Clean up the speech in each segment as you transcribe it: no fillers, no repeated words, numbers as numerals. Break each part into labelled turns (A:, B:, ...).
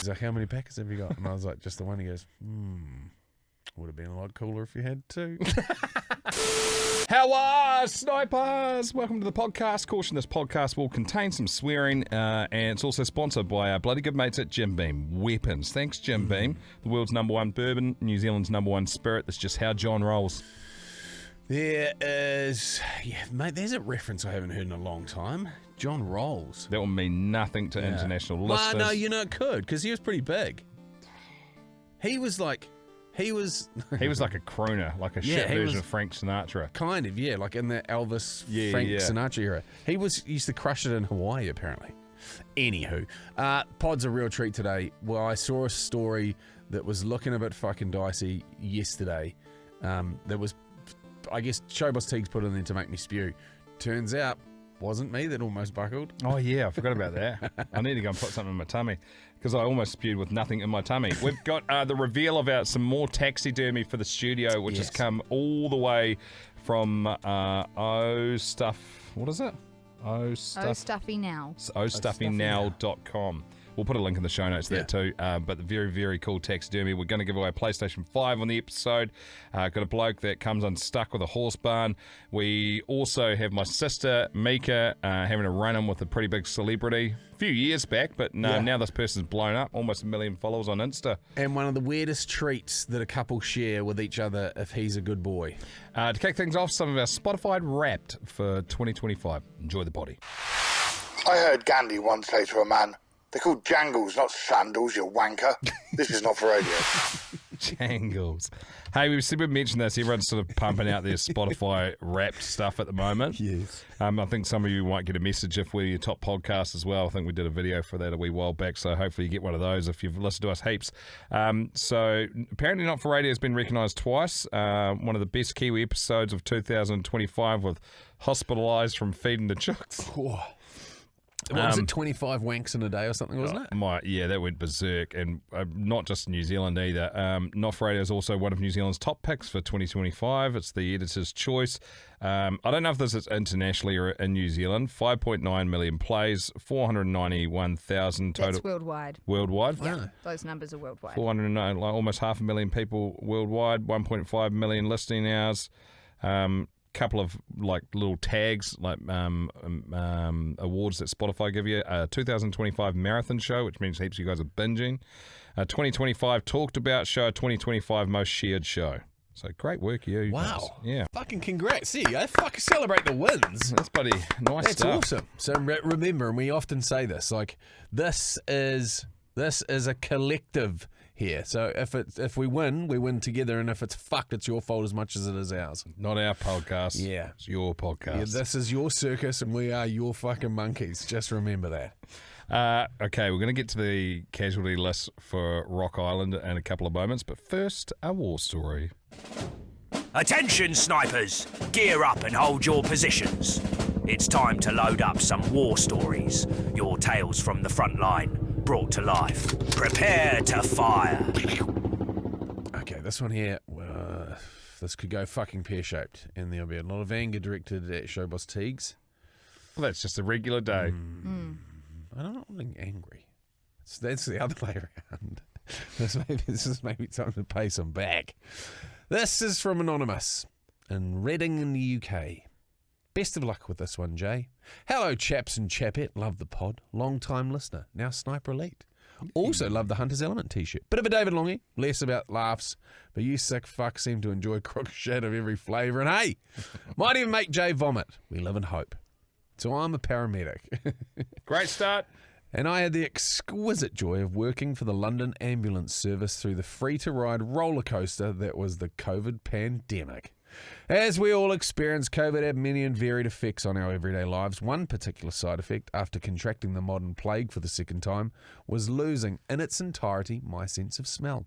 A: He's like, how many packets have you got? And I was like, just the one. He goes, would have been a lot cooler if you had two.
B: How are snipers? Welcome to the podcast. Caution, this podcast will contain some swearing, and it's also sponsored by our bloody good mates at Jim Beam Weapons. Thanks, Jim Beam. The world's #1 bourbon, New Zealand's #1 spirit. That's just how John rolls.
A: There is, mate, there's a reference I haven't heard in a long time. John Rolls.
B: That will mean nothing to international listeners.
A: Well, no, you know it could, because he was pretty big. He was like a
B: crooner, like a shit version of Frank Sinatra.
A: Kind of, yeah, like in the Elvis, Frank Sinatra era. He used to crush it in Hawaii, apparently. Anywho, Pod's a real treat today. Well, I saw a story that was looking a bit fucking dicey yesterday. That was, I guess, Showboss Teagues put in there to make me spew. Turns out, wasn't me that almost buckled.
B: Oh, yeah, I forgot about that. I need to go and put something in my tummy because I almost spewed with nothing in my tummy. We've got the reveal about some more taxidermy for the studio, which has come all the way from what is it?
C: OhStuffiNell.
B: OhStuffiNell.com. We'll put a link in the show notes there too. But the very, very cool taxidermy. We're going to give away a PlayStation 5 on the episode. Got a bloke that comes unstuck with a horse barn. We also have my sister, Mika, having a run-in with a pretty big celebrity a few years back. But now this person's blown up. Almost 1 million followers on Insta.
A: And one of the weirdest treats that a couple share with each other if he's a good boy.
B: To kick things off, some of our Spotify Wrapped for 2025. Enjoy the body.
D: I heard Gandhi once say to a man, "They're called jangles, not sandals, you wanker. This is not for radio."
B: Jangles. Hey, we've mentioned this. Everyone's sort of pumping out their Spotify Wrapped stuff at the moment.
A: Yes.
B: I think some of you might get a message if we're your top podcast as well. I think we did a video for that a wee while back, so hopefully you get one of those if you've listened to us heaps. So apparently Not For Radio has been recognised twice. One of the best Kiwi episodes of 2025 with Hospitalised from Feeding the Chooks.
A: What was it, 25 wanks in a day or something, wasn't it?
B: That went berserk, and not just New Zealand either. Not For Radio is also one of New Zealand's top picks for 2025. It's the editor's choice. I don't know if this is internationally or in New Zealand. 5.9 million plays, 491,000 total.
C: That's worldwide.
B: Worldwide?
C: Yeah, those numbers are worldwide.
B: 409, almost 500,000 people worldwide, 1.5 million listening hours. Couple of little tags awards that Spotify give you. 2025 marathon show, which means heaps of you guys are binging. 2025 talked about show, 2025 most shared show. So great work, you.
A: Wow.
B: Guys. Yeah.
A: Fucking congrats. There you go. Fucking celebrate the wins.
B: That's bloody nice
A: That's
B: stuff.
A: awesome. So remember, and we often say this, this is a collective here. So if we win together, and if it's fucked, it's your fault as much as it is ours.
B: Not our podcast.
A: Yeah.
B: It's your podcast.
A: Yeah, this is your circus, and we are your fucking monkeys. Just remember that.
B: Okay, we're going to get to the casualty list for Rock Island in a couple of moments, but first, a war story.
E: Attention, snipers! Gear up and hold your positions. It's time to load up some war stories. Your tales from the front line, brought to life. Prepare to fire.
A: Okay, this one here, this could go fucking pear-shaped, and there'll be a lot of anger directed at Showboss Teagues.
B: Well, that's just a regular day.
A: I don't know, I'm angry. That's the other way around. This is maybe time to pay some back. This is from Anonymous in Reading in the UK. Best of luck with this one, Jay. Hello, chaps and chapette. Love the pod. Long-time listener. Now Sniper Elite. Also love the Hunter's Element t-shirt. Bit of a David Longy. Less about laughs. But you sick fucks seem to enjoy crook shit of every flavour. And hey, might even make Jay vomit. We live in hope. So I'm a paramedic.
B: Great start.
A: And I had the exquisite joy of working for the London Ambulance Service through the free-to-ride roller coaster that was the COVID pandemic. As we all experience, COVID had many and varied effects on our everyday lives. One particular side effect, after contracting the modern plague for the second time, was losing in its entirety my sense of smell.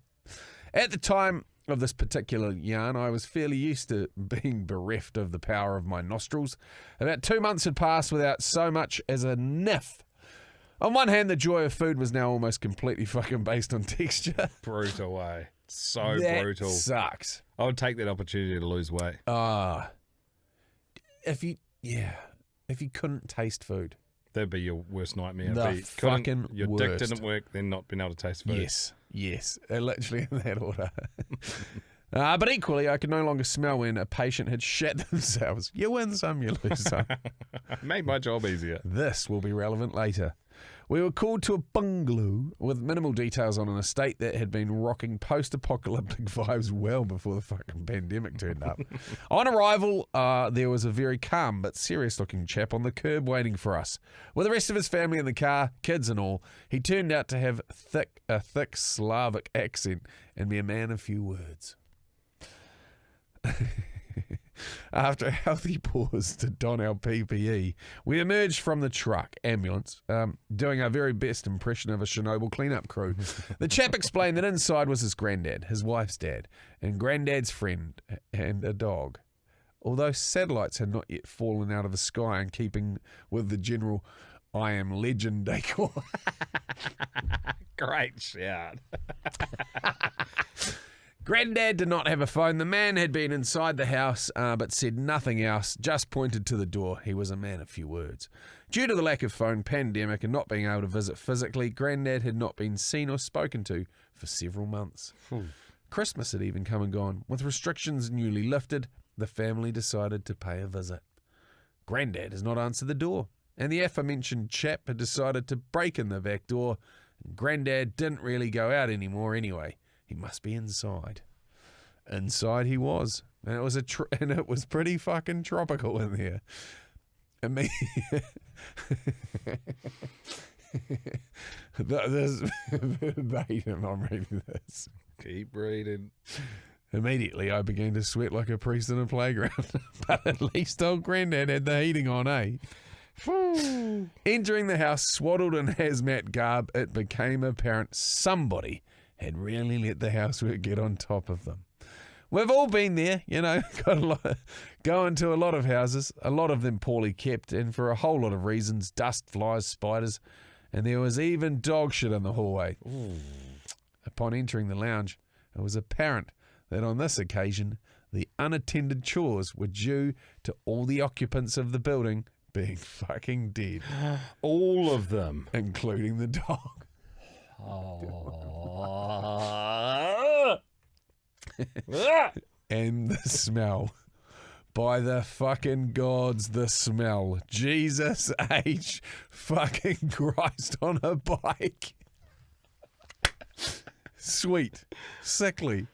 A: At the time of this particular yarn, I was fairly used to being bereft of the power of my nostrils. About 2 months had passed without so much as a sniff. On one hand, the joy of food was now almost completely fucking based on texture.
B: Brutal way. So
A: that
B: brutal.
A: Sucks.
B: I would take that opportunity to lose weight.
A: If you couldn't taste food.
B: That'd be your worst nightmare.
A: The fucking
B: your
A: worst.
B: dick didn't work, then not being able to taste food.
A: Yes, literally in that order. But equally, I could no longer smell when a patient had shat themselves. You win some, you lose some.
B: Made my job easier.
A: This will be relevant later. We were called to a bungalow with minimal details on an estate that had been rocking post-apocalyptic vibes well before the fucking pandemic turned up. On arrival, there was a very calm but serious-looking chap on the curb waiting for us. With the rest of his family in the car, kids and all, he turned out to have a thick Slavic accent and be a man of few words. After a healthy pause to don our PPE, we emerged from the truck, ambulance, doing our very best impression of a Chernobyl cleanup crew. The chap explained that inside was his granddad, his wife's dad, and granddad's friend, and a dog. Although satellites had not yet fallen out of the sky in keeping with the general I Am Legend decor.
B: Great shout.
A: Granddad did not have a phone. The man had been inside the house, but said nothing else, just pointed to the door. He was a man of few words. Due to the lack of phone, pandemic, and not being able to visit physically, Granddad had not been seen or spoken to for several months. Christmas had even come and gone. With restrictions newly lifted, the family decided to pay a visit. Granddad has not answered the door, and the aforementioned chap had decided to break in the back door. Granddad didn't really go out anymore anyway. He must be inside. Inside he was, and it was pretty fucking tropical in there. I mean, this verbatim, I'm reading this.
B: Keep reading.
A: Immediately, I began to sweat like a priest in a playground. But at least old Granddad had the heating on, eh? Entering the house, swaddled in hazmat garb, it became apparent somebody had really let the housework get on top of them. We've all been there, go into a lot of houses, a lot of them poorly kept, and for a whole lot of reasons, dust, flies, spiders, and there was even dog shit in the hallway. Ooh. Upon entering the lounge, it was apparent that on this occasion, the unattended chores were due to all the occupants of the building being fucking dead.
B: All of them.
A: Including the dog. And the smell. By the fucking gods, the smell. Jesus H. fucking Christ on a bike. Sweet, sickly,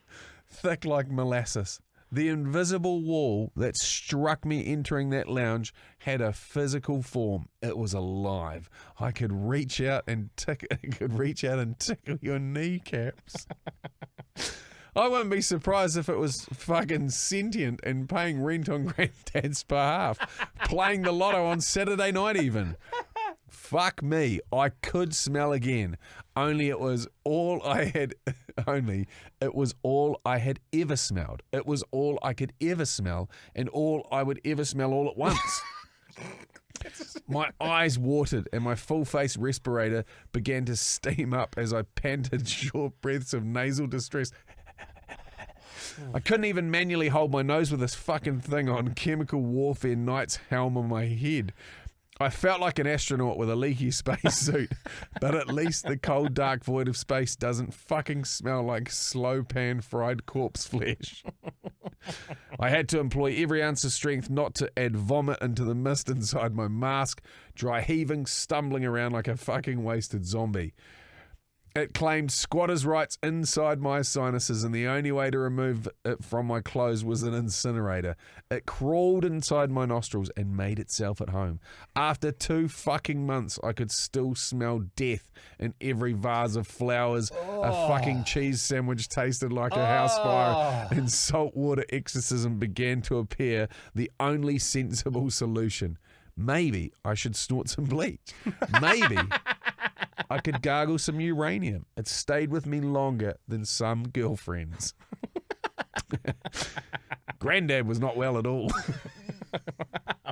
A: thick like molasses. The invisible wall that struck me entering that lounge had a physical form. It was alive. I could reach out and tickle your kneecaps. I wouldn't be surprised if it was fucking sentient and paying rent on Granddad's behalf, playing the lotto on Saturday night even. Fuck me, I could smell again. Only it was all I had ever smelled. It was all I could ever smell, and all I would ever smell all at once. My eyes watered and my full face respirator began to steam up as I panted short breaths of nasal distress. I couldn't even manually hold my nose with this fucking thing on. Chemical Warfare Knight's helm on my head. I felt like an astronaut with a leaky spacesuit, but at least the cold, dark void of space doesn't fucking smell like slow pan fried corpse flesh. I had to employ every ounce of strength not to add vomit into the mist inside my mask, dry heaving, stumbling around like a fucking wasted zombie. It claimed squatters' rights inside my sinuses, and the only way to remove it from my clothes was an incinerator. It crawled inside my nostrils and made itself at home. After 2 fucking months, I could still smell death in every vase of flowers. A fucking cheese sandwich tasted like a house fire, and saltwater exorcism began to appear the only sensible solution. Maybe I should snort some bleach. Maybe I could gargle some uranium. It stayed with me longer than some girlfriends. Granddad was not well at all.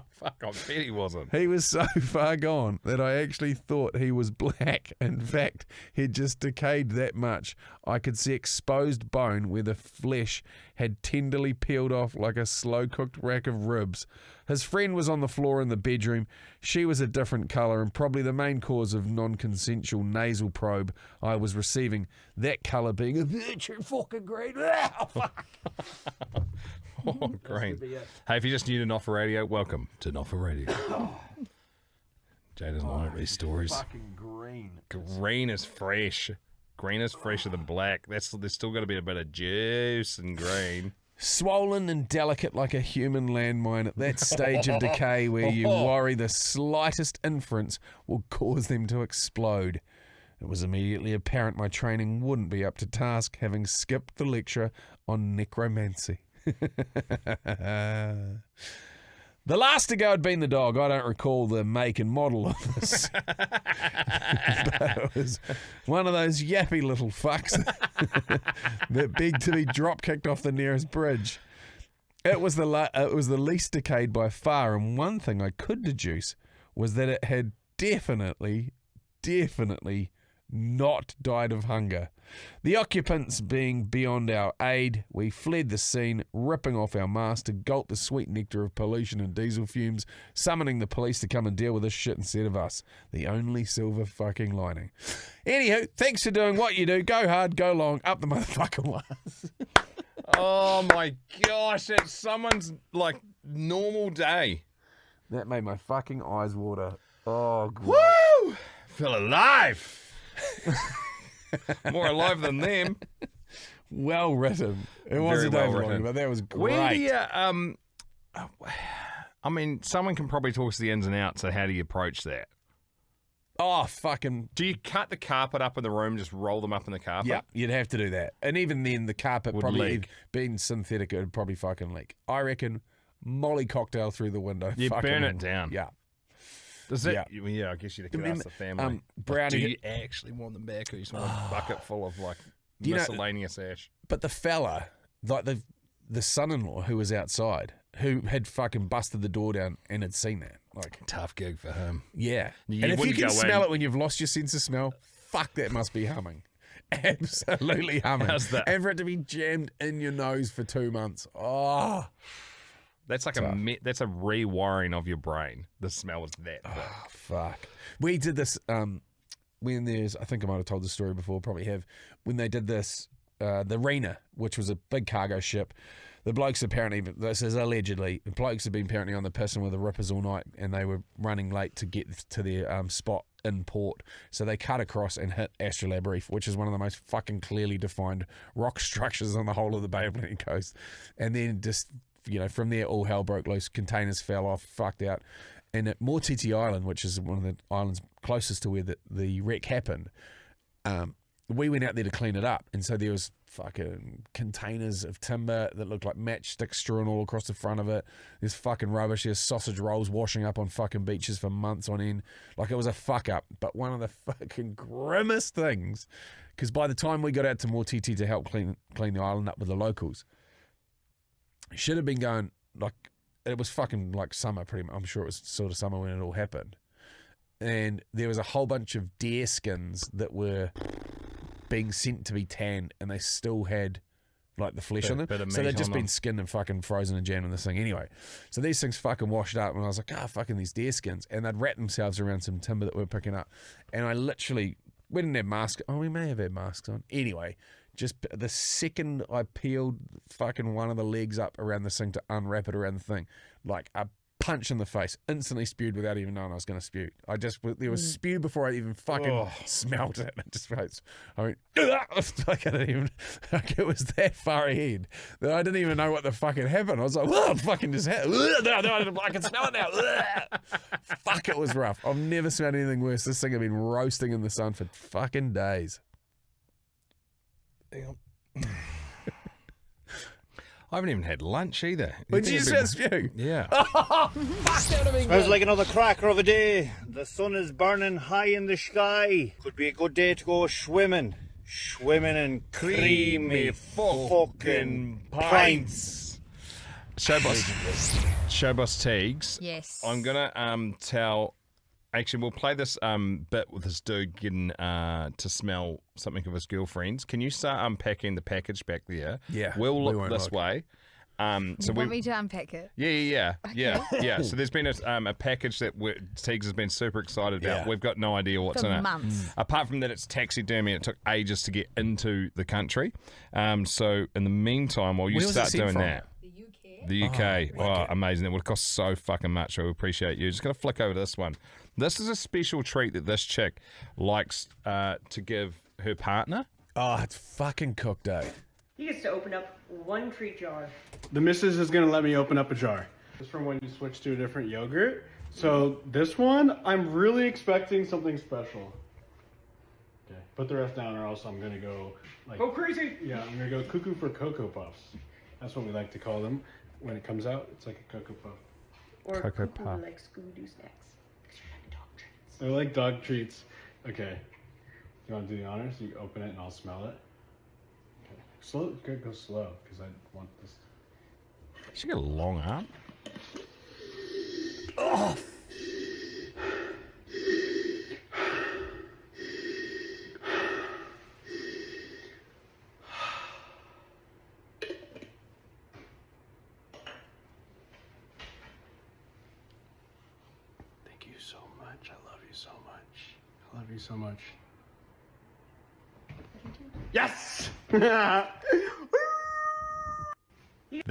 B: Fuck, I bet he wasn't.
A: He was so far gone that I actually thought he was black. In fact, he'd just decayed that much. I could see exposed bone where the flesh had tenderly peeled off like a slow-cooked rack of ribs. His friend was on the floor in the bedroom. She was a different colour and probably the main cause of non-consensual nasal probe I was receiving. That colour being a virtue fucking green.
B: Oh, green. Hey, if you just new to Noffa Radio, welcome to Noffa Radio. Jay doesn't like these stories.
A: Fucking green.
B: Green is fresh. Green is fresher than black. There's still got to be a bit of juice in green.
A: Swollen and delicate like a human landmine at that stage of decay where you worry the slightest inference will cause them to explode. It was immediately apparent my training wouldn't be up to task, having skipped the lecture on necromancy. The last to go had been the dog. I don't recall the make and model of this. But it was one of those yappy little fucks that begged to be drop-kicked off the nearest bridge. It was the least decayed by far, and one thing I could deduce was that it had definitely not died of hunger. The occupants being beyond our aid, we fled the scene, ripping off our masks to gulp the sweet nectar of pollution and diesel fumes, summoning the police to come and deal with this shit instead of us. The only silver fucking lining. Anywho, thanks for doing what you do. Go hard, go long, up the motherfucking wires.
B: Oh my gosh, it's someone's like normal day.
A: That made my fucking eyes water. Oh, great.
B: Woo! Feel alive. More alive than them.
A: Well written. It wasn't
B: Very
A: well
B: well
A: written,
B: written.
A: but that was
B: Where do
A: great.
B: you, I mean, someone can probably talk us the ins and outs, so how do you approach that?
A: Oh, fucking...
B: Do you cut the carpet up in the room, just roll them up in the carpet?
A: Yeah, you'd have to do that. And even then, the carpet
B: Would
A: probably,
B: leak.
A: being synthetic, it would probably fucking leak. I reckon molly cocktail through the window.
B: You
A: fucking,
B: burn it down.
A: Yeah.
B: Does it?
A: Yeah.
B: Yeah, I guess you'd have to
A: Remember,
B: ask the family.
A: Brownie-
B: Do you actually want them back, or you just want a bucket full of like
A: You know-
B: miscellaneous ash?
A: But the fella, like the son-in-law who was outside, who had fucking busted the door down and had seen that. Like,
B: Tough gig for him.
A: yeah.
B: You
A: And if you
B: wouldn't
A: can
B: go
A: smell
B: in.
A: it when you've lost your sense of smell, fuck, that must be humming. Absolutely humming.
B: How's that?
A: And for it to be jammed in your nose for 2 months. Oh.
B: That's like that's a rewiring of your brain. The smell is that.
A: Oh, fuck. We did this when there's, I think I might have told the story before, probably have, when they did this, the Rena, which was a big cargo ship. The blokes apparently, this is allegedly, the blokes had been apparently on the piss and with the rippers all night, and they were running late to get to their spot in port. So they cut across and hit Astrolabe Reef, which is one of the most fucking clearly defined rock structures on the whole of the Bay of Plenty coast. And then just, you know, from there all hell broke loose. Containers fell off, fucked out. And at Mortiti Island, which is one of the islands closest to where the wreck happened, we went out there to clean it up. And so there was fucking containers of timber that looked like matchsticks strewn all across the front of it. There's fucking rubbish. There's sausage rolls washing up on fucking beaches for months on end. Like, it was a fuck up. But one of the fucking grimmest things, because by the time we got out to Mortiti to help clean the island up with the locals, should have been going, like, it was fucking like summer pretty much. I'm sure it was sort of summer when it all happened. And there was a whole bunch of deer skins that were being sent to be tanned, and they still had like the flesh on them. So they'd just been skinned and fucking frozen and jammed in this thing anyway. So these things fucking washed up, and I was like, fucking these deer skins. And they'd wrap themselves around some timber that we were picking up. And I literally, we didn't have masks. Oh, we may have had masks on. Anyway, just the second I peeled fucking one of the legs up around this thing to unwrap it around the thing, like a punch in the face, instantly spewed without even knowing I was going to spew. There was spew before I even fucking smelled it. I went, like I didn't even, like it was that far ahead that I didn't even know what the fucking happened. I was like, well, fucking just happened. I can smell it now. Fuck, it was rough. I've never smelled anything worse. This thing had been roasting in the sun for fucking days.
B: I haven't even had lunch either.
A: Did you just spew?
B: Yeah.
A: Fuck, that would have been
C: Smells
A: good.
C: like another cracker of a day. The sun is burning high in the sky. Could be a good day to go swimming. Swimming in creamy fucking pints.
B: Showboss Teagues.
F: Yes.
B: I'm gonna tell. Actually, we'll play this bit with this dude getting to smell something of his girlfriend's. Can you start unpacking the package back there?
A: Yeah,
B: We'll
A: we
B: look
A: won't
B: this
A: look.
B: way. So
F: you want me to unpack it?
B: Yeah. So there's been a package that Teagues has been super excited about.
A: Yeah.
B: We've got no idea what's
F: For
B: in it.
F: months.
B: Apart from that, it's taxidermy. It took ages to get into the country. So in the meantime, while you
A: Where was it
B: start
A: sent
B: doing
A: from?
B: that. The UK. Oh, amazing. That would have cost so fucking much. I appreciate you. Just going to flick over this one. This is a special treat that this chick likes to give her partner.
A: Oh, it's fucking cooked, eh?
G: He gets to open up one treat jar.
H: The missus is going to let me open up a jar. It's from when you switch to a different yogurt. So this one, I'm really expecting something special. Okay, put the rest down or else I'm going to go like...
G: Go crazy!
H: Yeah, I'm going to go cuckoo for Cocoa Puffs. That's what we like to call them. When it comes out, it's like a Cocoa Puff.
G: Or
B: Cocoa
G: cuckoo
B: Puff.
G: like Scooby-Doo snacks.
H: They're like dog treats. Okay. You want to do the honors? You open it and I'll smell it. Okay. Slow. Go slow because I want this.
B: She got a long arm.
H: Thank you so much. I love you so much. I love you so much. Yes!
B: That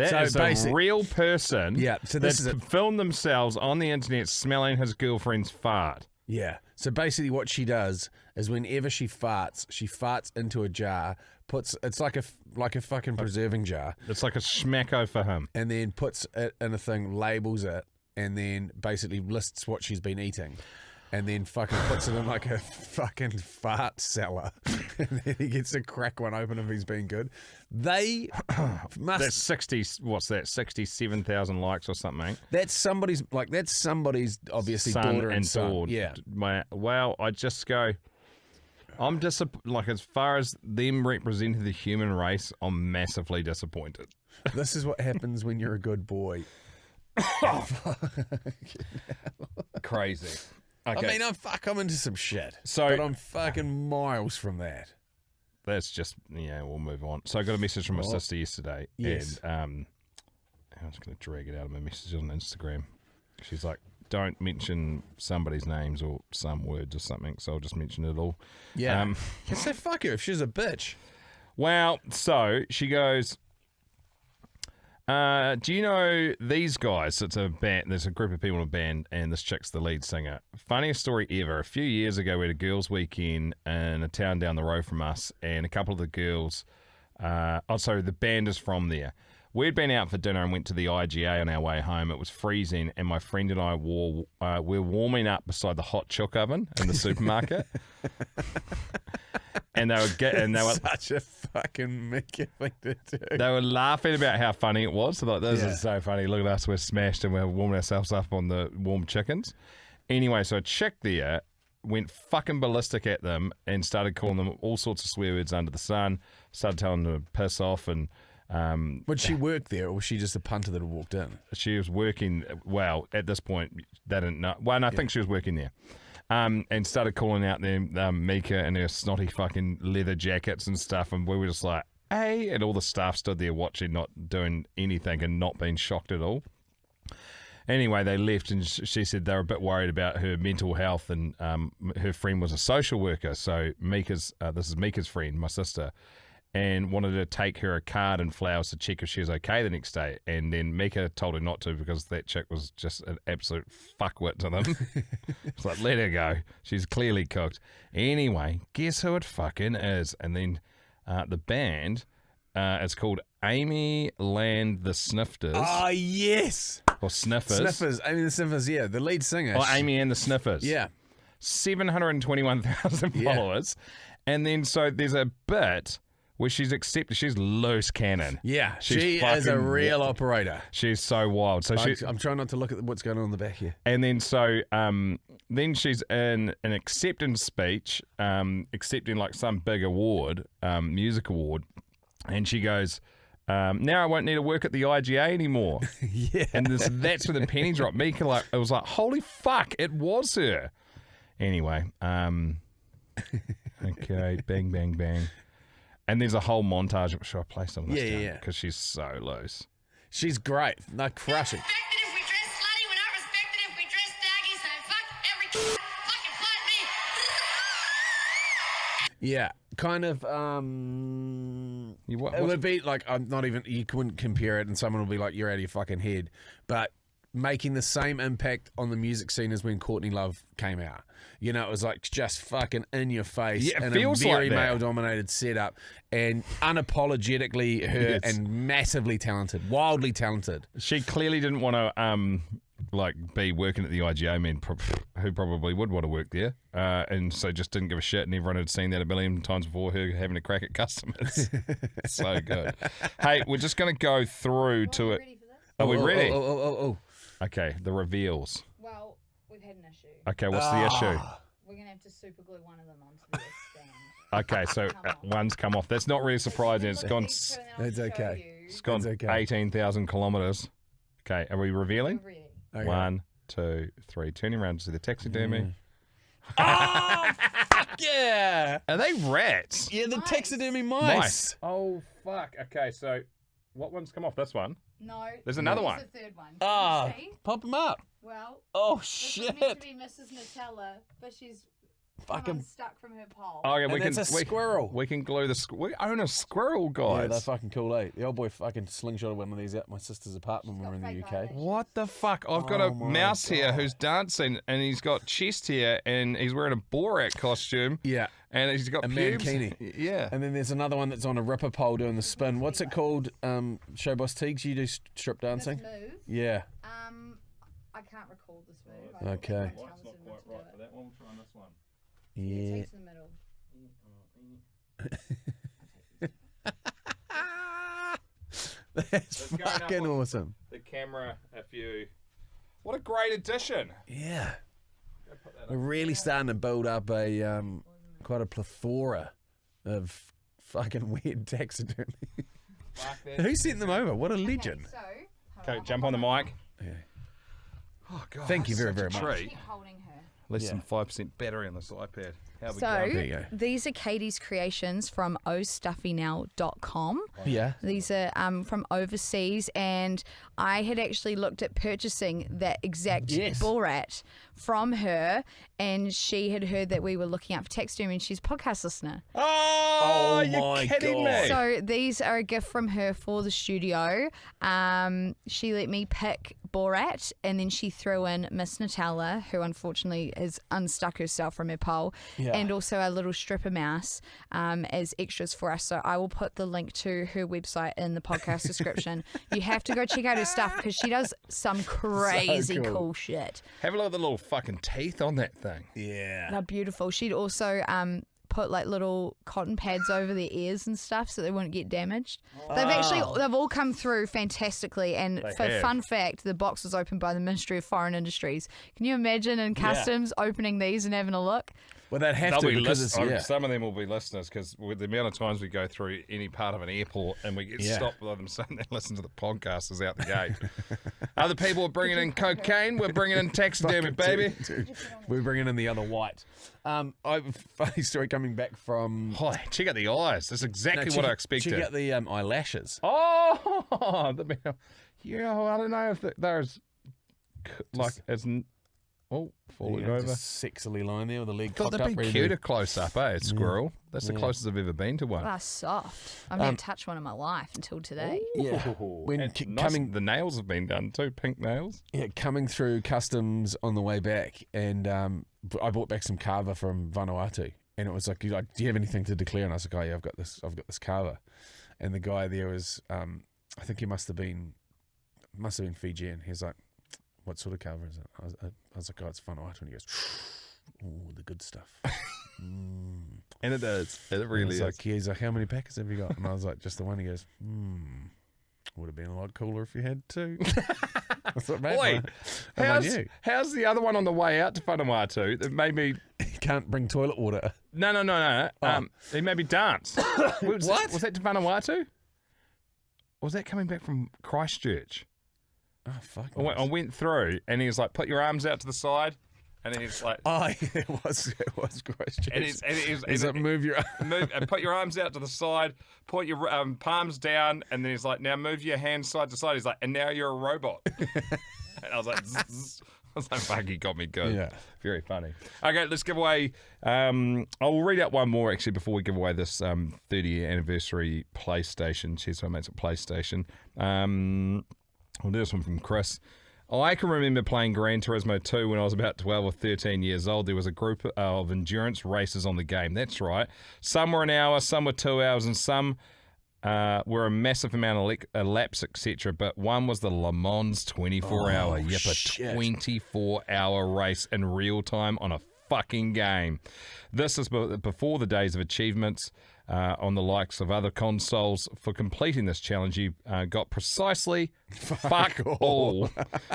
A: So
B: is a real person
A: Yeah, so this
B: that
A: is
B: filmed themselves on the internet smelling his girlfriend's fart.
A: Yeah. So basically, what she does is whenever she farts into a jar, it's like a fucking preserving jar,
B: It's like a schmacko for him.
A: and then puts it in a thing, labels it, and then basically lists what she's been eating, and then fucking puts it in like a fucking fart cellar, and then he gets to crack one open if he's been good. They must.
B: That's 60, what's that, 67,000 likes or something.
A: That's somebody's obviously
B: Son
A: daughter and son.
B: daughter.
A: Yeah.
B: Well, I just go, I'm like as far as them representing the human race, I'm massively disappointed.
A: This is what happens when you're a good boy.
B: Crazy. Okay.
A: I mean, I'm into some shit.
B: So-
A: but I'm fucking miles from that.
B: That's just, we'll move on. So I got a message from my sister yesterday.
A: Yes.
B: And I'm just going to drag it out of my messages on Instagram. She's like, don't mention somebody's names or some words or something, so I'll just mention it all.
A: Yeah. Just say fuck her if she's a bitch.
B: Well, so she goes, do you know these guys? It's a band. There's a group of people in a band, and this chick's the lead singer. Funniest story ever. A few years ago, we had a girls' weekend in a town down the road from us, and a couple of the girls, the band is from there. We'd been out for dinner and went to the IGA on our way home. It was freezing, and my friend and I we're warming up beside the hot chook oven in the supermarket. And they were
A: Such a fucking Mickey thing to do.
B: They were laughing about how funny it was. So like, this is so funny. Look at us, we're smashed and we're warming ourselves up on the warm chickens. Anyway, so a chick there went fucking ballistic at them and started calling them all sorts of swear words under the sun. Started telling them to piss off and.
A: Would she work there, or was she just a punter that had walked in?
B: She was working. Well, at this point, they didn't know. Well, and I think she was working there. And started calling out them Mika and her snotty fucking leather jackets and stuff, and we were just like, hey, and all the staff stood there watching, not doing anything and not being shocked at all. Anyway, they left, and she said they were a bit worried about her mental health, and her friend was a social worker, so this is Mika's friend, my sister, and wanted to take her a card and flowers to check if she was okay the next day. And then Mika told her not to because that chick was just an absolute fuckwit to them. It's like, let her go. She's clearly cooked. Anyway, guess who it fucking is? And then the band, it's called Amy Land the Snifters.
A: Oh, yes.
B: Or Sniffers.
A: Sniffers. Amy the Sniffers, yeah. The lead singer.
B: Or Amy and the Sniffers.
A: Yeah.
B: 721,000 followers. And then so there's a bit where she's loose cannon.
A: Yeah,
B: She's
A: she is a
B: fucking
A: real operator.
B: She's so wild. So
A: I'm trying not to look at what's going on in the back here.
B: and then so then she's in an acceptance speech, accepting like some big award, music award, and she goes, now I won't need to work at the IGA anymore.
A: Yeah.
B: And that's when the penny dropped. Mika, it was like, holy fuck, it was her. Anyway, okay, bang, bang, bang. And there's a whole montage. Should I play some of this?
A: Yeah.
B: Because she's so loose.
A: She's great. No, crushing.
F: Respected if we dress slutty, we're not respected if we dress daggy, so fuck every fucking fight me.
A: Yeah, kind of. It would be like, I'm not even. You couldn't compare it, and someone will be like, "You're out of your fucking head," but making the same impact on the music scene as when Courtney Love came out. You know, it was like just fucking in your face.
B: Yeah, it
A: and
B: feels
A: a very
B: like that.
A: male-dominated setup, and unapologetically her, and massively talented, wildly talented.
B: She clearly didn't want to be working at the IGA men, who probably would want to work there, and so just didn't give a shit, and everyone had seen that a million times before her having a crack at customers. So good. Hey, we're just going to go through to it. Are we ready?
A: Oh.
B: Okay, the reveals.
I: Well, we've had an issue.
B: Okay, what's the issue?
I: We're going to have to super glue one of them onto the stand.
B: Okay, so one's come off. That's not really surprising. It's gone.
A: That's okay.
B: It's gone
A: That's okay.
B: 18,000 kilometres. Okay, are we revealing?
I: We're ready.
A: Okay.
B: 1, 2, 3. Turning around to see the taxidermy.
A: Oh, fuck yeah!
B: Are they rats?
A: Yeah, the
I: Mice.
A: taxidermy mice.
B: Oh, fuck. Okay, so what one's come off? This one?
I: No.
B: There's another one.
I: There's a third one.
A: Ah,
I: See?
A: pop them up.
I: Well,
A: Oh,
I: this is meant to
A: shit.
I: be Mrs. Nutella, but she's
A: Fucking.
I: stuck from her pole.
B: Oh, yeah,
A: And it's a squirrel.
B: We can glue the We own a squirrel,
A: Yeah,
B: guys.
A: they're fucking cool, eh? The old boy fucking slingshotted one of these out my sister's apartment when we were in the UK.
B: What the fuck? I've got a
A: Oh my
B: mouse here
A: God.
B: who's dancing, and he's got chest here, and he's wearing a Borat costume,
A: Yeah.
B: and he's got
A: A
B: pubes.
A: mankini.
B: Yeah.
A: And then there's another one that's on a ripper pole doing the spin. What's it called? Showboss Teagues, you do strip dancing?
I: This move,
A: Yeah.
I: I can't recall this move. I don't
A: Okay.
I: think my talented enough to do it.
B: that one. We'll try this one.
A: Yeah.
I: Take to the middle.
A: That's
B: going up
A: fucking
B: on-
A: awesome.
B: The camera, if you... What a great addition.
A: Yeah. We're really starting to build up a quite a plethora of fucking weird taxidermy. Who sent them over? What a legend.
I: So,
B: Okay, jump on the mic.
A: Yeah.
B: Oh, God.
A: Thank you
B: that's
A: very,
B: such a
A: very much.
B: treat.
I: keep holding her.
B: Less
A: Yeah.
B: than 5% battery on this iPad. How we
I: So,
B: going?
A: There you go.
I: these are Katie's creations from OhStuffiNell.com.
A: Yeah.
I: These are from overseas, and I had actually looked at purchasing that exact
A: Yes.
I: bull rat from her, and she had heard that we were looking up for taxidermy, and she's a podcast listener.
B: Oh,
A: Oh
B: you're
A: my
B: kidding
A: God.
B: me.
I: So these are a gift from her for the studio. She let me pick Borat, and then she threw in Miss Nutella, who unfortunately has unstuck herself from her pole,
A: Yeah.
I: and also a little stripper mouse as extras for us. So I will put the link to her website in the podcast description. You have to go check out her stuff because she does some crazy
A: cool.
I: cool shit.
B: Have a look at the little fucking teeth on that thing.
A: Yeah.
I: They're beautiful. She'd also put like little cotton pads over their ears and stuff so they wouldn't get damaged. They've all come through fantastically, and for
B: have.
I: fun fact, the box was opened by the Ministry of Foreign Industries. Can you imagine in customs opening these and having a look?
A: Well, they'd have to because it's yeah.
B: Some of them will be listeners because with the amount of times we go through any part of an airport and we get
A: Yeah.
B: stopped by them saying they listen to the podcast is out the gate. Other people are bringing in cocaine. We're bringing in taxidermy, baby.
A: Dude, we're bringing in the other white. Funny story coming back from.
B: Oh, check out the eyes. That's exactly what I expected.
A: Check out the eyelashes.
B: Oh, yeah. I don't know if there's like as falling over.
A: Just sexily lying there with the leg
B: Thought
A: cocked up.
B: that'd be
A: ready
B: cute
A: to-
B: a close up, eh? A squirrel. That's the
A: Yeah.
B: closest I've ever been to one.
I: Ah, soft. I've never touched one in my life until today.
A: Yeah. When
B: And
A: c-
B: nice,
A: coming,
B: the nails have been done too, pink nails.
A: yeah, coming through customs on the way back, and I bought back some carver from Vanuatu, and it was like, "Do you have anything to declare?" And I was like, "Oh yeah, I've got this carver," and the guy there was, I think he must have been Fijian. He's like, "What sort of carver is it?" I was like, "Oh, it's Vanuatu," and he goes, "Oh, the good stuff."
B: And it is. It
A: And
B: really
A: he's
B: is.
A: like, "How many packets have you got?" And I was like, "Just the one." He goes, "Would have been a lot cooler if you had two." I thought, "Mate,
B: Wait,
A: I'm on you.
B: how's the other one on the way out to Vanuatu that made me...
A: You can't bring toilet water."
B: No. He made me dance. Was
A: What?
B: Was that to Vanuatu? Or was that coming back from Christchurch?
A: Oh fuck!
B: I went through and he was like, put your arms out to the side And then he's like,
A: Oh, yeah, it was gross.
B: and
A: Is it move your
B: move and put your arms out to the side, point your palms down, and then he's like, now move your hands side to side. He's like, and now you're a robot. And I was like, zzz. I was like, fuck, he got me good.
A: Yeah.
B: Very funny. Okay, let's give away. I'll read out one more actually before we give away this 30-year anniversary PlayStation. Cheers, my mates at PlayStation. We'll do this one from Chris. I can remember playing Gran Turismo 2 when I was about 12 or 13 years old. There was a group of endurance races on the game. That's right. Some were an hour, some were 2 hours, and some were a massive amount of laps, etc. But one was the Le Mans 24-hour. Yep, a 24-hour race in real time on a fucking game. This is before the days of achievements on the likes of other consoles. For completing this challenge, you got precisely fuck all.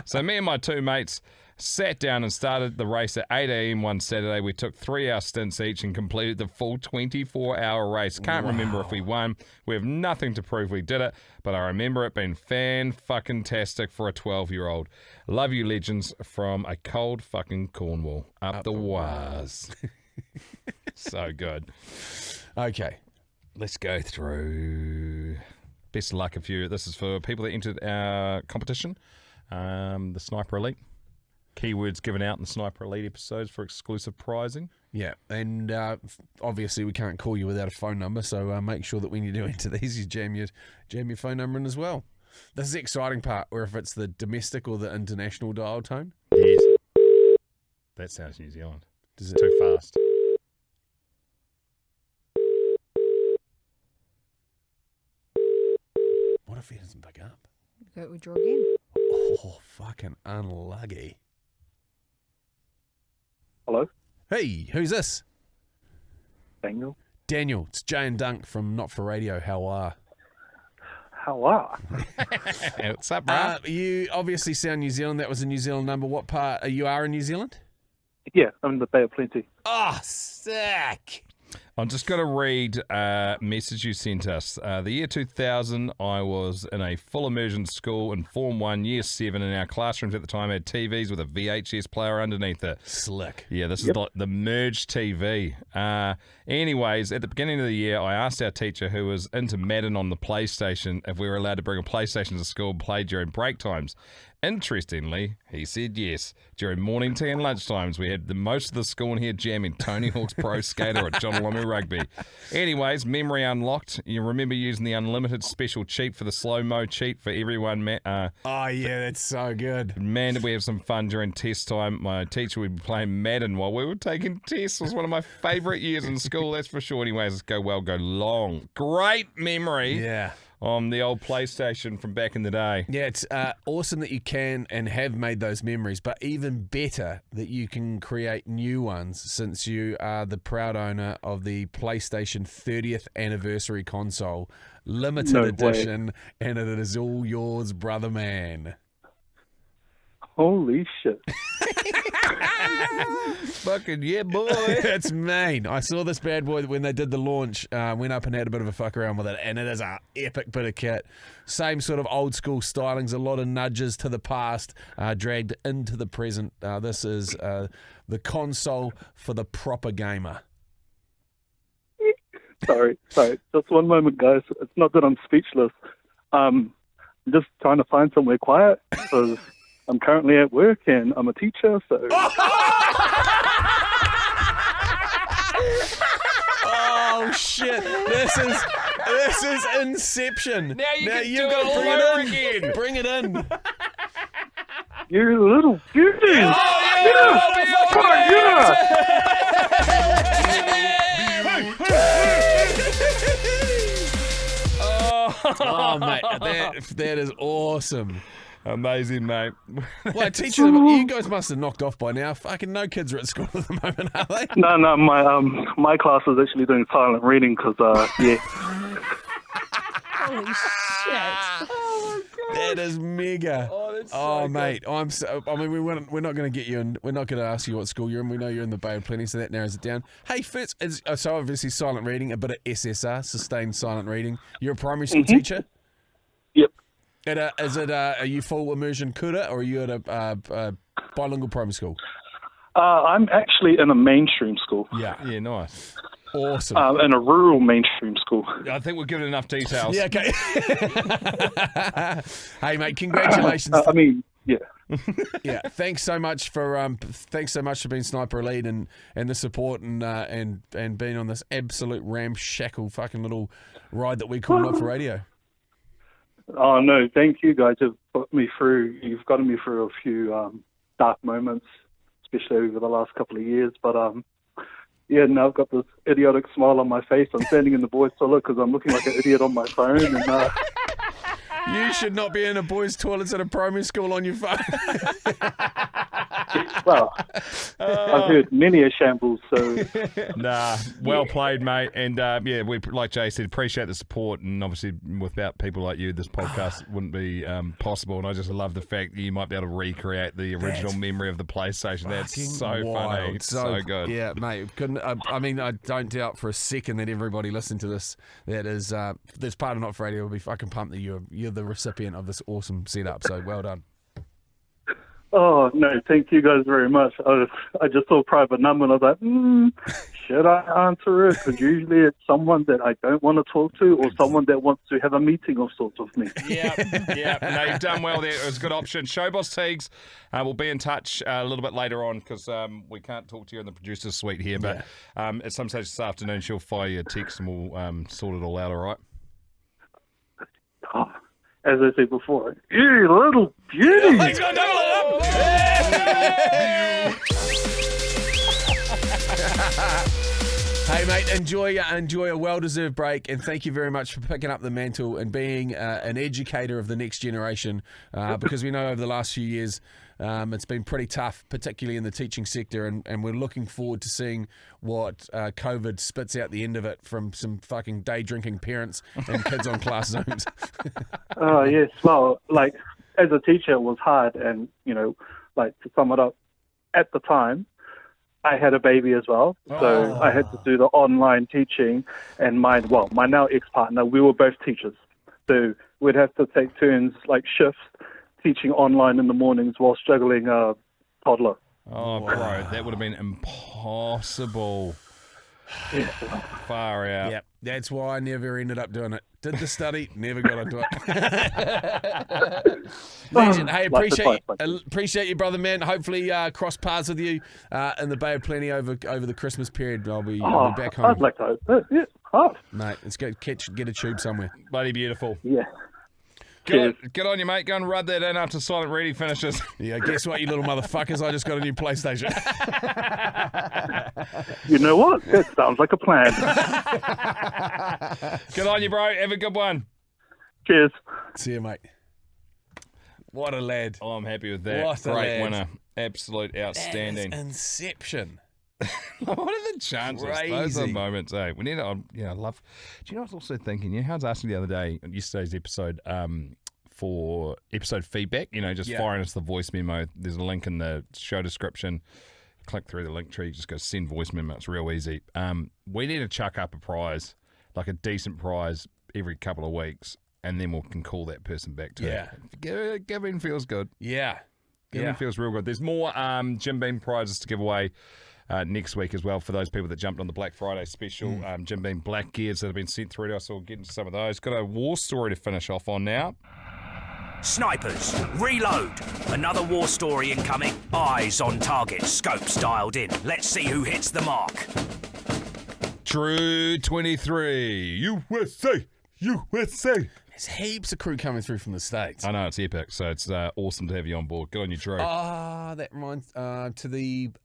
B: So me and my two mates sat down and started the race at 8 a.m. one Saturday. We took 3-hour stints each and completed the full 24-hour race. Can't remember if we won. We have nothing to prove we did it, but I remember it being fan-fucking-tastic for a 12-year-old. Love you, legends, from a cold fucking Cornwall. Up the waz. So good. Okay, let's go through. Best of luck if you. This is for people that entered our competition, the Sniper Elite. Keywords given out in the Sniper Elite episodes for exclusive prizing.
A: Yeah, and obviously we can't call you without a phone number, so make sure that when you do enter these, you jam your phone number in as well. This is the exciting part, or if it's the domestic or the international dial tone.
B: Yes. That sounds New Zealand.
A: Does it?
B: Too fast.
A: What if he doesn't pick up?
I: Go withdraw again.
A: Oh, fucking unlucky.
J: Hello?
A: Hey, who's this?
J: Daniel.
A: Daniel, it's Jay and Dunc from Not For Radio. How are?
B: What's up, bro?
A: You obviously sound New Zealand. That was a New Zealand number. What part? You are in New Zealand?
J: Yeah, I'm in the Bay of Plenty.
A: Oh, sick.
B: I'm just going to read a message you sent us. The year 2000, I was in a full immersion school in Form 1, Year 7, and our classrooms at the time had TVs with a VHS player underneath it.
A: Slick.
B: Yeah, this is the merged TV. Anyways, at the beginning of the year, I asked our teacher, who was into Madden on the PlayStation, if we were allowed to bring a PlayStation to school and play during break times. Interestingly, he said yes. During morning tea and lunch times, we had most of the school in here jamming Tony Hawk's Pro Skater or John Lomu Rugby. Anyways, memory unlocked. You remember using the unlimited special cheat for the slow-mo cheat for everyone.
A: Oh, yeah, that's so good.
B: Man, did we have some fun during test time. My teacher would be playing Madden while we were taking tests. It was one of my favourite years in school, that's for sure. Anyways, let's go well, go long. Great memory.
A: Yeah.
B: On the old PlayStation from back in the day.
A: Yeah, it's awesome that you can and have made those memories, but even better that you can create new ones since you are the proud owner of the PlayStation 30th anniversary console, limited edition, and it is all yours, brother man.
J: Holy shit.
B: Fucking yeah, boy.
A: It's mean. I saw this bad boy when they did the launch, went up and had a bit of a fuck around with it, and it is an epic bit of kit. Same sort of old school stylings, a lot of nudges to the past, dragged into the present. This is the console for the proper gamer.
J: Sorry. Just one moment, guys. It's not that I'm speechless. I'm just trying to find somewhere quiet because I'm currently at work and I'm a teacher, so...
A: Oh shit! This is Inception.
B: Now you can
A: you
B: do
A: got
B: it
A: to
B: all
A: bring
B: over
A: it in.
B: again.
A: Bring it in.
J: You little beauty!
A: Oh, mate, that is awesome.
B: Amazing, mate.
A: Well, teacher, you guys must have knocked off by now. Fucking no kids are at school at the moment, are they?
J: No, my class is actually doing silent reading because, yeah.
I: Holy shit.
A: Oh my god. That is mega.
B: Oh, that's so
A: mate, we're not going to get you in. We're not going to ask you what school you're in. We know you're in the Bay of Plenty, so that narrows it down. Hey, Fitz, so obviously silent reading, a bit of SSR, sustained silent reading. You're a primary school teacher?
J: Yep.
A: Are you full immersion kura, or are you at a bilingual primary school?
J: I'm actually in a mainstream school.
B: Yeah, nice.
A: Awesome.
J: In a rural mainstream school.
B: I think we've given enough details.
A: Yeah, okay. Hey, mate, congratulations.
J: Yeah.
A: Yeah, thanks so much for being Sniper Elite and the support and being on this absolute ramshackle fucking little ride that we call Not for Radio.
J: Oh no, thank you guys. You've gotten me through a few dark moments, especially over the last couple of years. But now I've got this idiotic smile on my face. I'm standing in the boys' toilet because I'm looking like an idiot on my phone. And
A: you should not be in a boys' toilets at a primary school on your phone.
J: Well, I've heard many a shambles, so...
B: Nah, well played, mate. And, we, like Jay said, appreciate the support. And obviously, without people like you, this podcast wouldn't be possible. And I just love the fact that you might be able to recreate the original memory of the PlayStation. That's so funny. It's so good.
A: Yeah, mate. I don't doubt for a second that everybody listening to this that's part of Not for Radio will be fucking pumped that you're the recipient of this awesome setup. So well done.
J: Oh, no, thank you guys very much. I just saw a private number and I was like, should I answer it? Because usually it's someone that I don't want to talk to or someone that wants to have a meeting of sorts with me.
B: Yeah. No, you've done well there. It was a good option. Showboss Teagues will be in touch a little bit later on because we can't talk to you in the producer's suite here. But at some stage this afternoon, she'll fire you a text and we'll sort it all out, all right?
J: Oh, as I said before, you little beauty.
A: He's got double it up. Hey, mate, enjoy a well-deserved break, and thank you very much for picking up the mantle and being an educator of the next generation, because we know over the last few years it's been pretty tough, particularly in the teaching sector, and we're looking forward to seeing what COVID spits out the end of it from some fucking day-drinking parents and kids on class Zooms.
J: Oh, yes. Well, like, as a teacher, it was hard, and, to sum it up, at the time, I had a baby as well, so I had to do the online teaching, and my now ex-partner, we were both teachers, so we'd have to take turns, like shifts, teaching online in the mornings while juggling a toddler.
B: Oh, bro, that would have been impossible.
J: Yeah.
B: Far out.
A: Yep, that's why I never ended up doing it. Did the study, never got into it. Legend. Hey, appreciate you, brother, man. Hopefully cross paths with you in the Bay of Plenty over the Christmas period. I'll be back home.
J: I'd like to hope. Yeah, hard.
A: Mate, let's get a tube somewhere.
B: Bloody beautiful.
J: Yeah.
B: Get on you, mate. Go and rub that in after Silent Ready finishes.
A: Yeah, guess what, you little motherfuckers? I just got a new PlayStation.
J: You know what? That sounds like a plan.
B: Good on you, bro. Have a good one.
J: Cheers.
A: See you, mate. What a lad.
B: Oh, I'm happy with that.
A: What a
B: Great
A: lad.
B: winner. Absolute outstanding.
A: That is Inception.
B: What are the chances?
A: Crazy.
B: Those are the moments, eh? We need to, I love. Do you know what I was also thinking? You know how I was asking the other day on yesterday's episode for episode feedback, just firing us the voice memo. There's a link in the show description. Click through the link tree, just go send voice memo. It's real easy. We need to chuck up a prize, like a decent prize, every couple of weeks, and then we can call that person back too.
A: Yeah.
B: Giving feels good.
A: Yeah.
B: Giving feels real good. There's more Jim Beam prizes to give away next week as well for those people that jumped on the Black Friday special. Jim Beam black gears that have been sent through to us, so we'll get into some of those. Got a war story to finish off on now.
E: Snipers, reload. Another war story incoming. Eyes on target, scopes dialed in. Let's see who hits the mark.
B: True 23, USA.
A: There's heaps of crew coming through from the States.
B: I know, it's epic, so it's awesome to have you on board. Good on you, Drew.
A: That reminds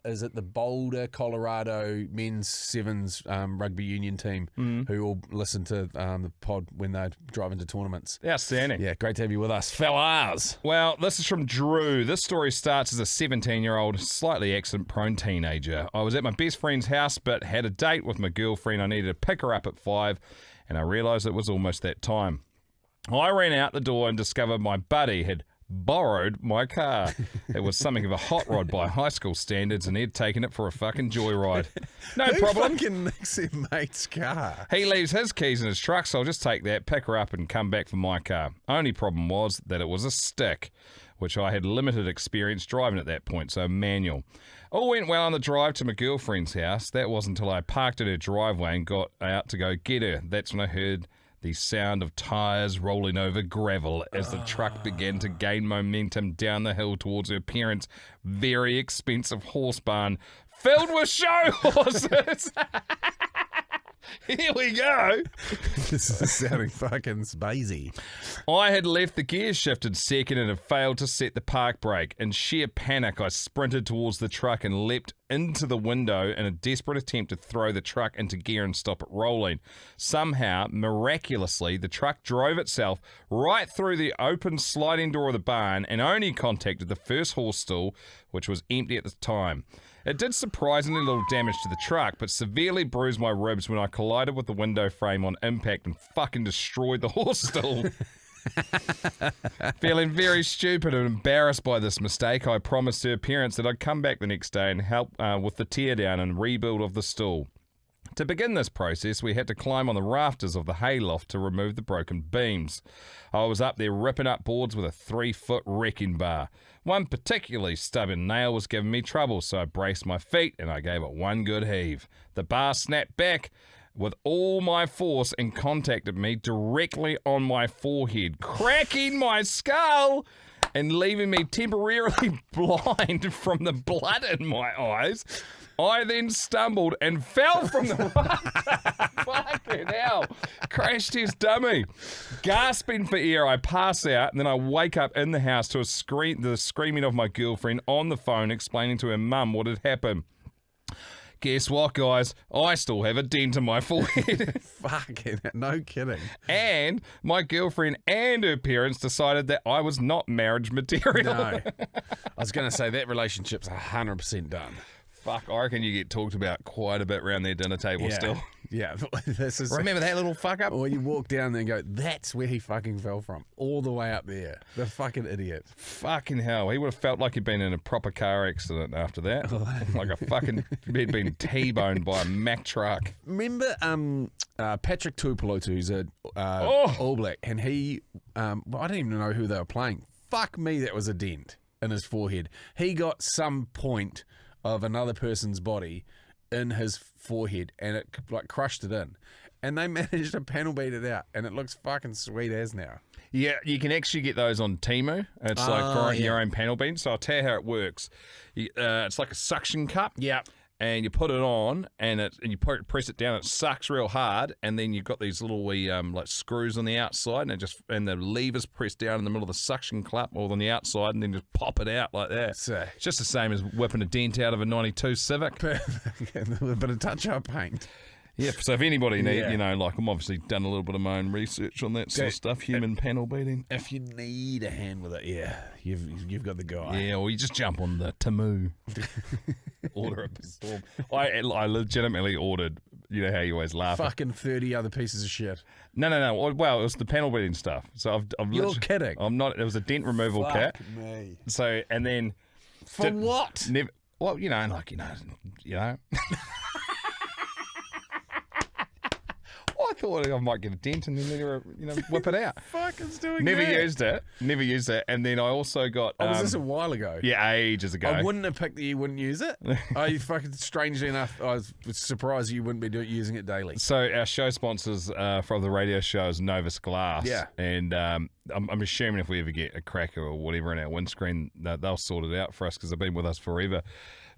A: is it the Boulder, Colorado men's sevens rugby union team who will listen to the pod when they drive into tournaments.
B: Outstanding.
A: Yeah, great to have you with us, fellas.
B: Well, this is from Drew. This story starts as a 17-year-old, slightly accident-prone teenager. I was at my best friend's house, but had a date with my girlfriend. I needed to pick her up at 5, and I realised it was almost that time. I ran out the door and discovered my buddy had borrowed my car. It was something of a hot rod by high school standards, and he'd taken it for a fucking joyride. No problem.
A: Who fucking nicks their mate's car?
B: He leaves his keys in his truck, so I'll just take that, pick her up, and come back for my car. Only problem was that it was a stick, which I had limited experience driving at that point, so manual. All went well on the drive to my girlfriend's house. That wasn't until I parked in her driveway and got out to go get her. That's when I heard the sound of tyres rolling over gravel as the truck began to gain momentum down the hill towards her parents' very expensive horse barn filled with show horses. Here we go.
A: This is sounding fucking spacey.
B: I had left the gear shifted second and had failed to set the park brake. In sheer panic, I sprinted towards the truck and leapt into the window in a desperate attempt to throw the truck into gear and stop it rolling. Somehow, miraculously, the truck drove itself right through the open sliding door of the barn and only contacted the first horse stall, which was empty at the time. It did surprisingly little damage to the truck, but severely bruised my ribs when I collided with the window frame on impact and fucking destroyed the horse stall. Feeling very stupid and embarrassed by this mistake, I promised her parents that I'd come back the next day and help with the teardown and rebuild of the stall. To begin this process, we had to climb on the rafters of the hayloft to remove the broken beams. I was up there ripping up boards with a 3-foot wrecking bar. One particularly stubborn nail was giving me trouble, so I braced my feet and I gave it one good heave. The bar snapped back with all my force and contacted me directly on my forehead, cracking my skull and leaving me temporarily blind from the blood in my eyes. I then stumbled and fell from the rafter. Fucking hell. Crash test dummy. Gasping for air, I pass out and then I wake up in the house to the screaming of my girlfriend on the phone explaining to her mum what had happened. Guess what, guys? I still have a dent in my forehead.
A: Fucking, no kidding.
B: And my girlfriend and her parents decided that I was not marriage material.
A: No. I was going to say that relationship's 100% done.
B: Fuck, I reckon you get talked about quite a bit around their dinner table still.
A: Yeah. This is,
B: remember that little fuck up?
A: Or you walk down there and go, that's where he fucking fell from. All the way up there. The fucking idiot.
B: Fucking hell. He would have felt like he'd been in a proper car accident after that. Like a fucking, he'd been T-boned by a Mack truck.
A: Remember Patrick Tuipulotu, who's a All Black, and he, I don't even know who they were playing. Fuck me, that was a dent in his forehead. He got some point of another person's body in his forehead and it like crushed it in, and they managed to panel beat it out and it looks fucking sweet as now.
B: Yeah, you can actually get those on Temu. It's like for your own panel beat. So I'll tell you how it works. It's like a suction cup.
A: Yeah.
B: And you put it on, and you press it down. It sucks real hard, and then you've got these little like screws on the outside, and the levers pressed down in the middle of the suction cup or on the outside, and then just pop it out like that.
A: So,
B: it's just the same as whipping a dent out of a '92 Civic.
A: A little bit of touch-up paint.
B: Yeah, so if anybody need, like I'm obviously done a little bit of my own research on that sort of stuff, human panel beating.
A: If you need a hand with it, you've got the guy.
B: Yeah, or you just jump on the Temu. Order a storm. I legitimately ordered, you know how you always laugh.
A: Fucking 30 other pieces of shit.
B: No. Well, it was the panel beating stuff. So
A: You're kidding.
B: I'm not. It was a dent removal kit.
A: Me.
B: So, and then.
A: For what?
B: Well, you know. I thought I might get a dent and then whip it out.
A: Fucking's doing
B: Never
A: that.
B: Never used it. And then I also got.
A: Was this a while ago?
B: Yeah, ages ago.
A: I wouldn't have picked that you wouldn't use it. You fucking, strangely enough, I was surprised you wouldn't be using it daily.
B: So our show sponsors for the radio show is Novus Glass.
A: Yeah.
B: And I'm assuming if we ever get a cracker or whatever in our windscreen, they'll sort it out for us because they've been with us forever.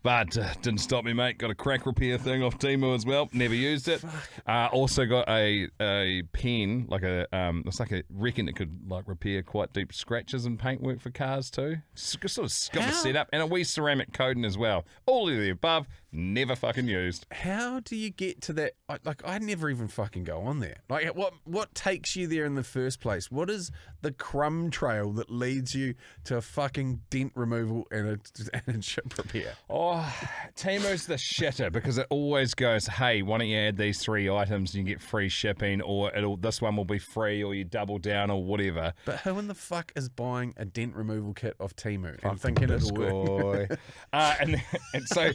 B: But didn't stop me, mate. Got a crack repair thing off Temu as well. Never used it. Also got a pen, like it's like a reckon it could like repair quite deep scratches and paintwork for cars too. Sort of got the setup and a wee ceramic coating as well. All of the above, never fucking used.
A: How do you get to that? Like I never even fucking go on there. Like what takes you there in the first place? What is the crumb trail that leads you to a fucking dent removal and a chip repair?
B: Oh, Temu's the shitter because it always goes, hey, why don't you add these 3 items and you get free shipping, or this one will be free, or you double down or whatever.
A: But who in the fuck is buying a dent removal kit off Temu and thinking it'll work?
B: and so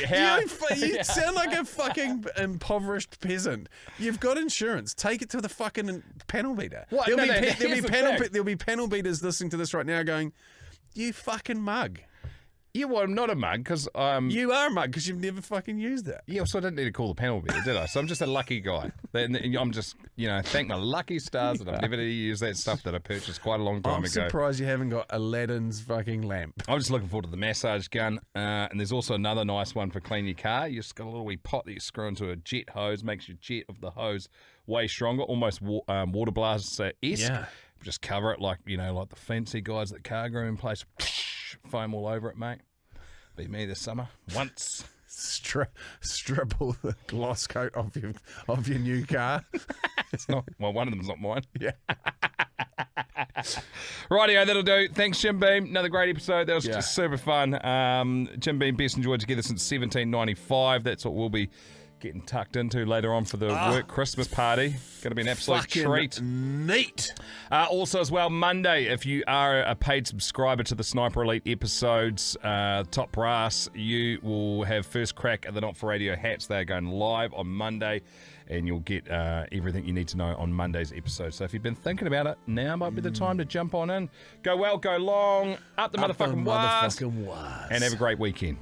B: how
A: you sound like a fucking impoverished peasant. You've got insurance. Take it to the fucking panel beater.
B: What?
A: There'll be panel beaters listening to this right now going, you fucking mug.
B: Yeah, well, I'm not a mug because
A: You are a mug because you've never fucking used it.
B: Yeah, so I didn't need to call the panel better, did I? So I'm just a lucky guy. I'm just, thank my lucky stars that I've never used that stuff that I purchased quite a long time
A: I'm
B: ago.
A: surprised you haven't got Aladdin's fucking lamp.
B: I'm just looking forward to the massage gun. And there's also another nice one for cleaning your car. You just got a little wee pot that you screw into a jet hose, makes your jet of the hose way stronger, almost water blast-esque.
A: Yeah.
B: Just cover it like the fancy guys at the car grooming place. Foam all over it, mate. Be me this summer. Once.
A: Strip all the gloss coat off your new car.
B: It's not. Well, one of them's not mine.
A: Yeah.
B: Rightio, that'll do. Thanks, Jim Beam. Another great episode. That was just super fun. Jim Beam, best enjoyed together since 1795. That's what we'll be getting tucked into later on for the work Christmas party. Going to be an absolute treat.
A: Neat.
B: Also as well, Monday, if you are a paid subscriber to the Sniper Elite episodes, Top Brass, you will have first crack at the Not For Radio hats. They are going live on Monday, and you'll get everything you need to know on Monday's episode. So if you've been thinking about it, now might be the time to jump on in. Go well, go long, up the motherfucking waz,
A: motherfucking waz.
B: and have a great weekend.